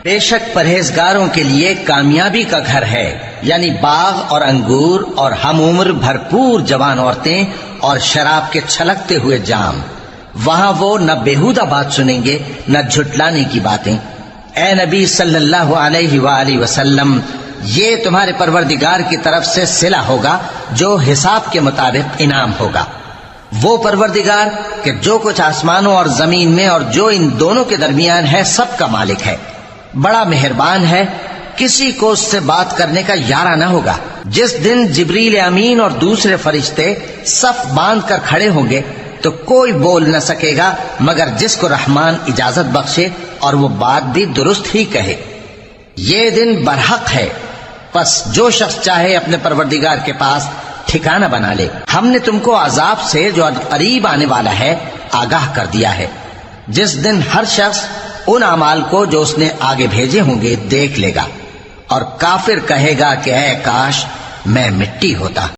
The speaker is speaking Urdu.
بے شک پرہیزگاروں کے لیے کامیابی کا گھر ہے، یعنی باغ اور انگور اور ہم عمر بھرپور جوان عورتیں اور شراب کے چھلکتے ہوئے جام۔ وہاں وہ نہ بیہودہ بات سنیں گے نہ جھٹلانے کی باتیں۔ اے نبی صلی اللہ علیہ وآلہ وسلم، یہ تمہارے پروردگار کی طرف سے صلہ ہوگا جو حساب کے مطابق انعام ہوگا۔ وہ پروردگار کہ جو کچھ آسمانوں اور زمین میں اور جو ان دونوں کے درمیان ہے سب کا مالک ہے، بڑا مہربان ہے، کسی کو اس سے بات کرنے کا یارہ نہ ہوگا۔ جس دن جبریل امین اور دوسرے فرشتے صف باندھ کر کھڑے ہوں گے تو کوئی بول نہ سکے گا مگر جس کو رحمان اجازت بخشے اور وہ بات بھی درست ہی کہے۔ یہ دن برحق ہے، پس جو شخص چاہے اپنے پروردگار کے پاس ٹھکانہ بنا لے۔ ہم نے تم کو عذاب سے جو قریب آنے والا ہے آگاہ کر دیا ہے، جس دن ہر شخص ان اعمال کو جو اس نے آگے بھیجے ہوں گے دیکھ لے گا، اور کافر کہے گا کہ اے کاش میں مٹی ہوتا۔